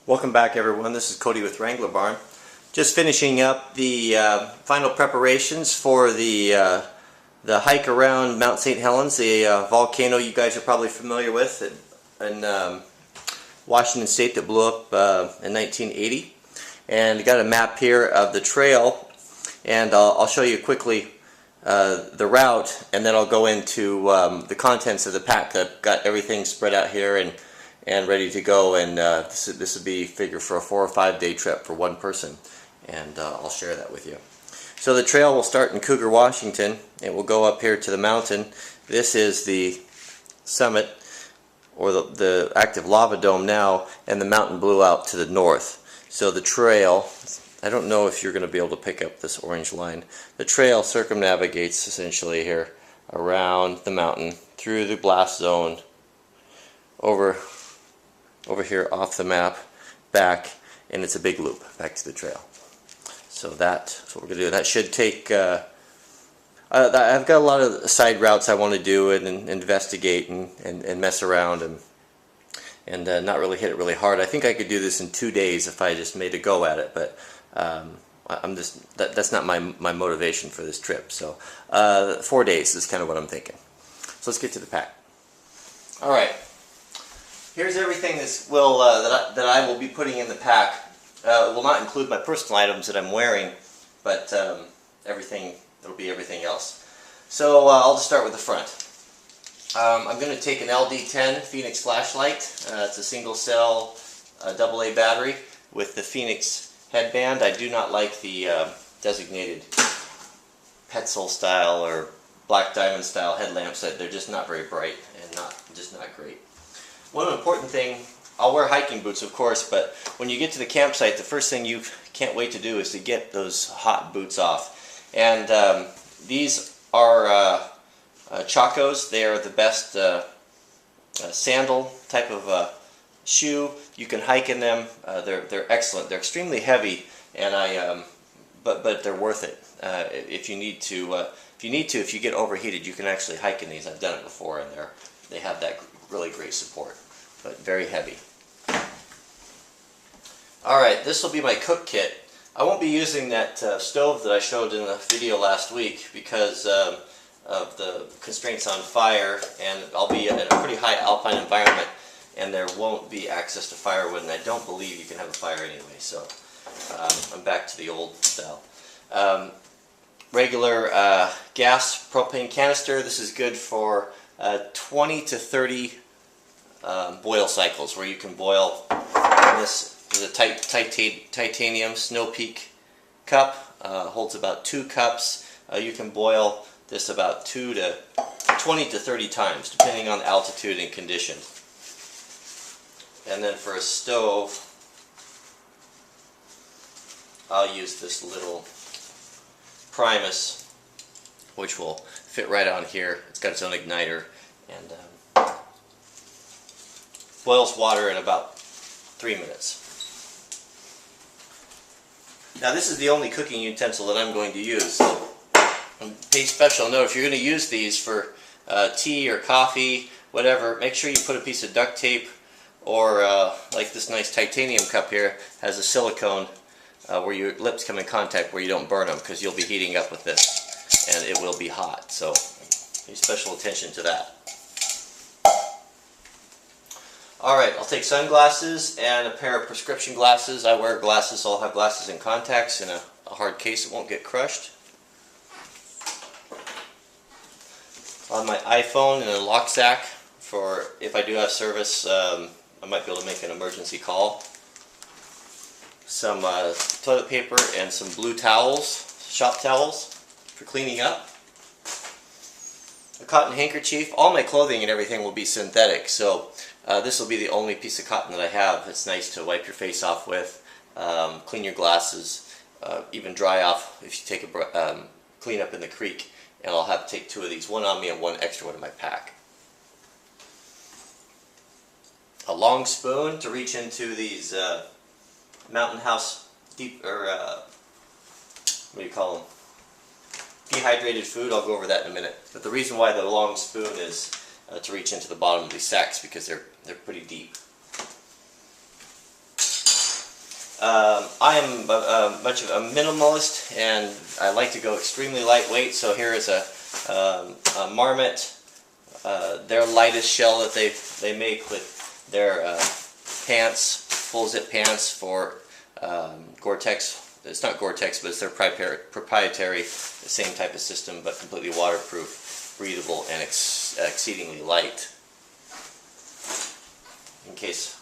Welcome back, everyone. This is Cody with Wrangler Barn. Just finishing up the final preparations for the hike around Mount St. Helens, the volcano you guys are probably familiar with in Washington State that blew up in 1980. And I got a map here of the trail, and I'll show you quickly the route, and then I'll go into the contents of the pack. I've got everything spread out here and ready to go, and this would be figure for a 4 or 5 day trip for one person, and I'll share that with you. So the trail will start in Cougar, Washington. It will go up here to the mountain. This is the summit, or the active lava dome now, and the mountain blew out to the north. So the trail, I don't know if you're going to be able to pick up this orange line. The trail circumnavigates essentially here around the mountain, through the blast zone, over here off the map, back, and it's a big loop back to the trail. So that's what we're going to do. That should take, I've got a lot of side routes I want to do and investigate and mess around and not really hit it really hard. I think I could do this in 2 days if I just made a go at it, but that's not my motivation for this trip. So 4 days is kind of what I'm thinking. So let's get to the pack. All right. Here's everything that I will be putting in the pack. It will not include my personal items that I'm wearing, but it'll be everything else. So I'll just start with the front. I'm going to take an LD10 Phoenix flashlight. It's a single cell AA battery with the Phoenix headband. I do not like the designated Petzl style or Black Diamond style headlamps. They're just not very bright and just not great. One important thing, I'll wear hiking boots of course, but when you get to the campsite, the first thing you can't wait to do is to get those hot boots off. And these are Chacos. They are the best sandal type of shoe. You can hike in them. They're excellent. They're extremely heavy, and but they're worth it. If you need to, if you get overheated, you can actually hike in these. I've done it before, and they have that really great support, but very heavy. Alright, this will be my cook kit. I won't be using that stove that I showed in the video last week because of the constraints on fire, and I'll be in a pretty high alpine environment and there won't be access to firewood, and I don't believe you can have a fire anyway, so I'm back to the old style. Regular gas propane canister. This is good for 20 to 30 boil cycles, where you can boil. This is a titanium Snow Peak cup, holds about 2 cups. You can boil this about 20 to 30 times, depending on altitude and condition. And then for a stove, I'll use this little Primus, which will fit right on here. It's got its own igniter, and boils water in about 3 minutes. Now this is the only cooking utensil that I'm going to use, so pay special note, if you're going to use these for tea or coffee, whatever, make sure you put a piece of duct tape, or like this nice titanium cup here has a silicone where your lips come in contact where you don't burn them, because you'll be heating up with this and it will be hot, so pay special attention to that. Alright, I'll take sunglasses and a pair of prescription glasses. I wear glasses, so I'll have glasses and contacts in a hard case. It won't get crushed. On my iPhone in a lock sack for if I do have service, I might be able to make an emergency call. Some toilet paper and some blue towels, shop towels for cleaning up. A cotton handkerchief. All my clothing and everything will be synthetic, so this will be the only piece of cotton that I have. It's nice to wipe your face off with, clean your glasses, even dry off if you take a clean up in the creek. And I'll have to take 2 of these, one on me and one extra one in my pack. A long spoon to reach into these Mountain House what do you call them? Dehydrated food. I'll go over that in a minute. But the reason why the long spoon is to reach into the bottom of these sacks, because they're pretty deep. I am much of a minimalist, and I like to go extremely lightweight. So here is a Marmot, their lightest shell that they make with their pants, full zip pants for Gore-Tex. It's not Gore-Tex, but it's their proprietary, the same type of system, but completely waterproof, breathable, and exceedingly light in case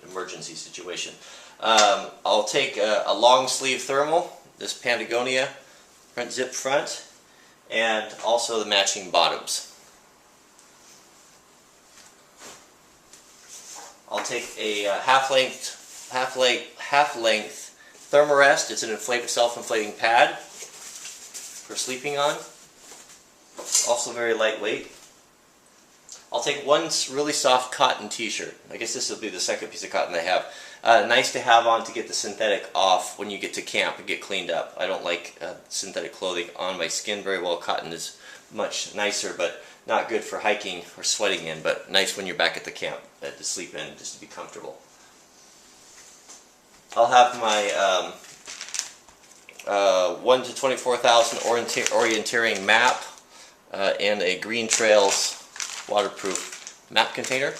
emergency situation. I'll take a long sleeve thermal, this Patagonia front zip front, and also the matching bottoms. I'll take a half length Thermarest. It's an self-inflating pad for sleeping on. Also very lightweight. I'll take one really soft cotton t-shirt. I guess this will be the second piece of cotton I have. Nice to have on to get the synthetic off when you get to camp and get cleaned up. I don't like synthetic clothing on my skin very well. Cotton is much nicer, but not good for hiking or sweating in, but nice when you're back at the camp to sleep in, just to be comfortable. I'll have my 1 to 24,000 orienteering map and a Green Trails waterproof map container.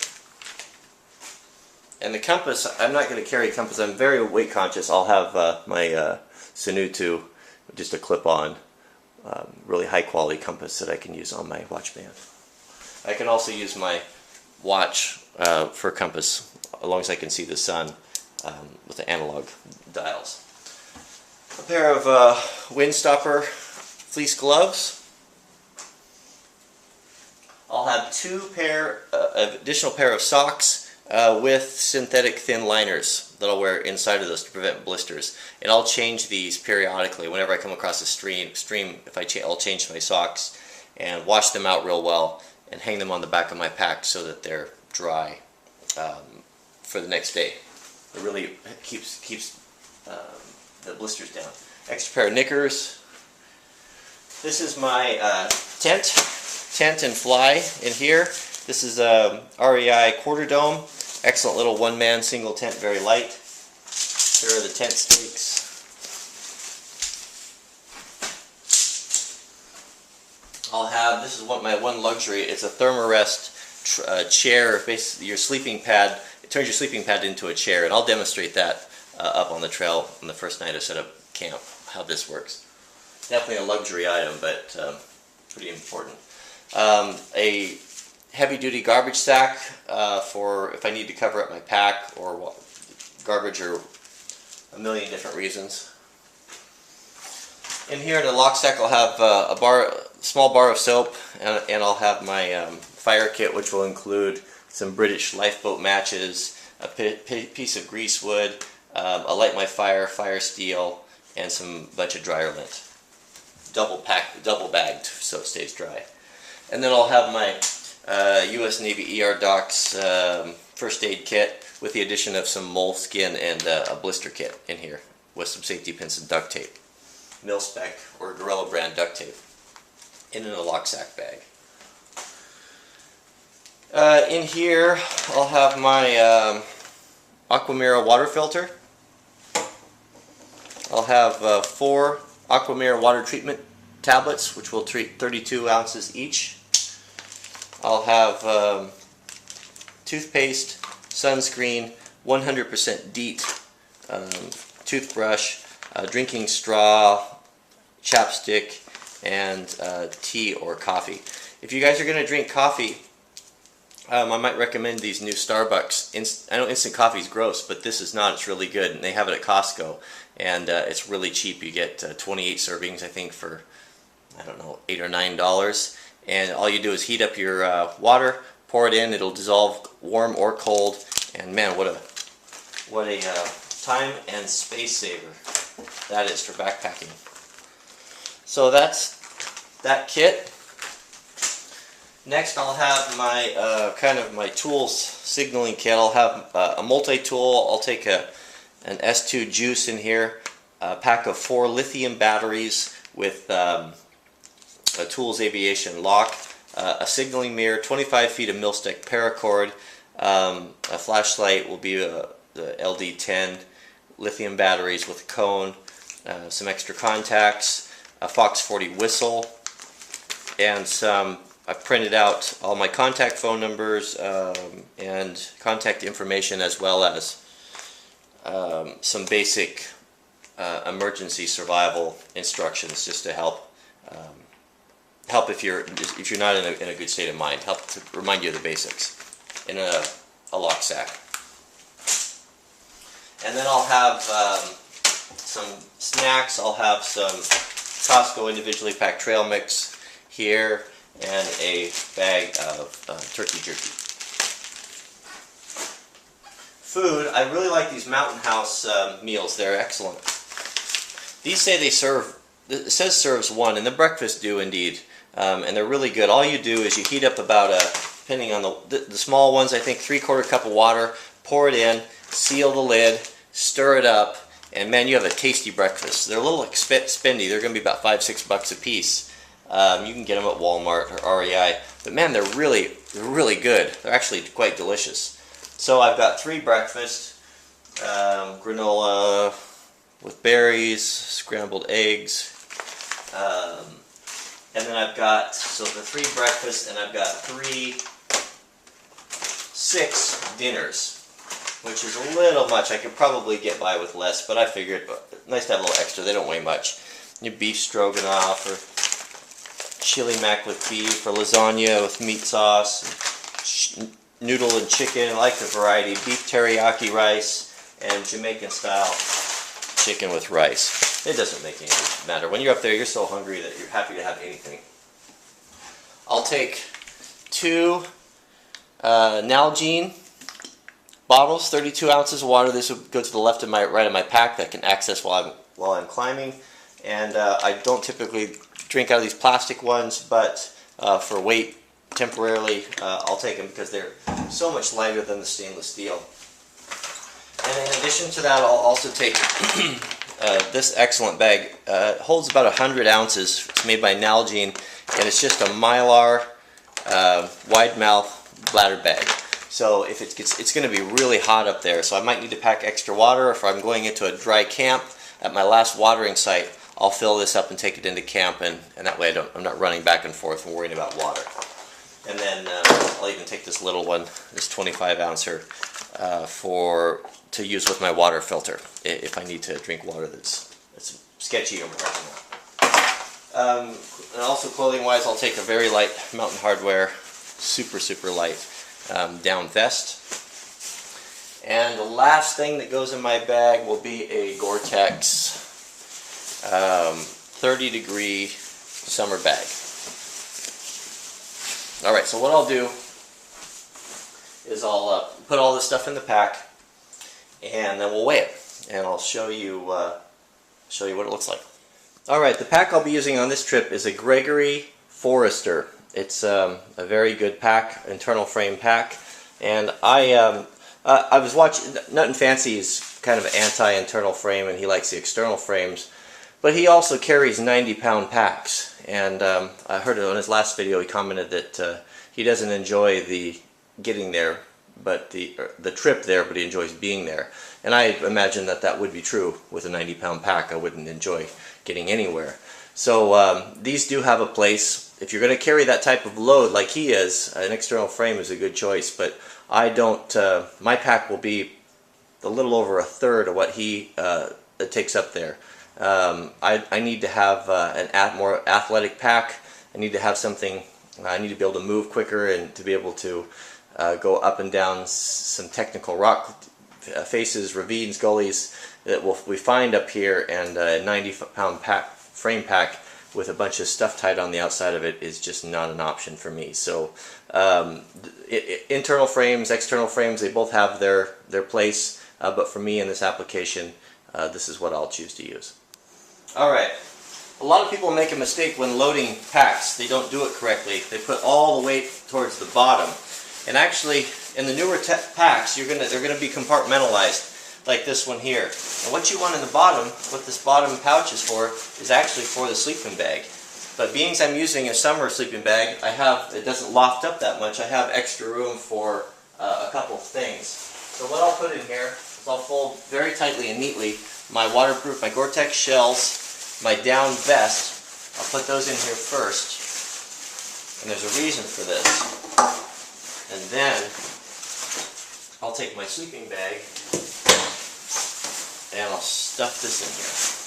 And the compass, I'm not going to carry a compass. I'm very weight conscious. I'll have my Sanuto, just a clip-on, really high quality compass that I can use on my watch band. I can also use my watch for compass, as long as I can see the sun with the analog dials. A pair of Windstopper fleece gloves. I'll have additional pair of socks with synthetic thin liners that I'll wear inside of those to prevent blisters. And I'll change these periodically. Whenever I come across a stream, I'll change my socks and wash them out real well and hang them on the back of my pack so that they're dry for the next day. It really keeps the blisters down. Extra pair of knickers. This is my tent and fly in here. This is a REI quarter dome. Excellent little one-man single tent, very light. Here are the tent stakes. I'll have, this is my one luxury, it's a Thermarest chair, basically your sleeping pad. It turns your sleeping pad into a chair, and I'll demonstrate that up on the trail on the first night I set up camp, how this works. Definitely a luxury item, but pretty important. A heavy-duty garbage sack for if I need to cover up my pack or garbage or a million different reasons. In here in the lock sack I'll have a small bar of soap, and I'll have my fire kit, which will include some British lifeboat matches, a piece of greasewood, a light my fire steel, and some bunch of dryer lint. Double bagged so it stays dry. And then I'll have my U.S. Navy ER Docs first aid kit with the addition of some moleskin and a blister kit in here with some safety pins and duct tape. Mil-spec or Gorilla brand duct tape in a lock sack bag. In here I'll have my Aquamira water filter. I'll have 4 Aquamira water treatment tablets, which will treat 32 ounces each. I'll have toothpaste, sunscreen, 100% DEET toothbrush, drinking straw, chapstick, and tea or coffee. If you guys are going to drink coffee, I might recommend these new Starbucks. I know instant coffee is gross, but this is not. It's really good, and they have it at Costco, and it's really cheap. You get 28 servings, I think, for, I don't know, $8 or $9. And all you do is heat up your water, pour it in. It'll dissolve warm or cold, and man, what a time and space saver that is for backpacking. So that's that kit. Next, I'll have my my tools signaling kit. I'll have a multi-tool. I'll take an S2 juice in here, a pack of 4 lithium batteries with a Tools Aviation lock, a signaling mirror, 25 feet of mil-spec paracord, a flashlight will be the LD10 lithium batteries with a cone, some extra contacts, a Fox 40 whistle, and I've printed out all my contact phone numbers and contact information, as well as some basic emergency survival instructions, just to help if you're not in a good state of mind, help to remind you of the basics in a lock sack. And then I'll have some snacks. I'll have some Costco individually packed trail mix here, and a bag of turkey jerky. Food, I really like these Mountain House meals. They're excellent. These say they serve, it says serves one, and the breakfast do indeed, and they're really good. All you do is you heat up about depending on the small ones, I think 3/4 cup of water, pour it in, seal the lid, stir it up, and man, you have a tasty breakfast. They're a little spendy. They're going to be about $5-6 a piece. You can get them at Walmart or REI, but man, they're really good. They're actually quite delicious. So I've got 3 breakfasts: granola with berries, scrambled eggs, and then I've got the 3 breakfasts, and I've got 6 dinners, which is a little much. I could probably get by with less, but I figured nice to have a little extra. They don't weigh much. Your beef stroganoff, or chili mac with beef, or lasagna with meat sauce, noodle and chicken. I like the variety. Beef teriyaki rice, and Jamaican style chicken with rice. It doesn't make any matter. When you're up there, you're so hungry that you're happy to have anything. I'll take 2 Nalgene bottles, 32 ounces of water. This will go to the left of right of my pack that I can access while I'm climbing. And I don't typically drink out of these plastic ones, but for weight, temporarily, I'll take them because they're so much lighter than the stainless steel. And in addition to that, I'll also take this excellent bag. It holds about 100 ounces. It's made by Nalgene, and it's just a Mylar wide mouth bladder bag. So if it's going to be really hot up there, so I might need to pack extra water. If I'm going into a dry camp at my last watering site, I'll fill this up and take it into camp, and that way I'm not running back and forth and worrying about water. And then I'll even take this little one, this 25 ouncer, to use with my water filter if I need to drink water that's sketchy or whatever. And also clothing-wise, I'll take a very light Mountain Hardwear, super light down vest. And the last thing that goes in my bag will be a Gore-Tex 30-degree summer bag. Alright, so what I'll do is I'll put all this stuff in the pack, and then we'll weigh it, and I'll show you what it looks like. Alright, the pack I'll be using on this trip is a Gregory Forester. It's a very good pack, internal frame pack, and I was watching, Nuttin' Fancy is kind of anti-internal frame, and he likes the external frames, but he also carries 90-pound packs, and I heard it on his last video. He commented that he doesn't enjoy the getting there, but the trip there, but he enjoys being there. And I imagine that would be true with a 90-pound pack. I wouldn't enjoy getting anywhere. So these do have a place. If you're going to carry that type of load like he is, an external frame is a good choice, but I don't, my pack will be a little over 1/3 of what he takes up there. I need to have a more athletic pack. I need to have something, I need to be able to move quicker and to be able to go up and down some technical rock faces, ravines, gullies that we find up here, and a 90-pound frame pack with a bunch of stuff tied on the outside of it is just not an option for me. So internal frames, external frames, they both have their place, but for me in this application, this is what I'll choose to use. Alright, a lot of people make a mistake when loading packs. They don't do it correctly. They put all the weight towards the bottom. And actually, in the newer packs, they're going to be compartmentalized, like this one here. And what you want in the bottom, what this bottom pouch is for, is actually for the sleeping bag. But being I'm using a summer sleeping bag, it doesn't loft up that much. I have extra room for a couple of things. So what I'll put in here is I'll fold very tightly and neatly my waterproof, my Gore-Tex shells, my down vest. I'll put those in here first. And there's a reason for this. And then I'll take my sleeping bag and I'll stuff this in here.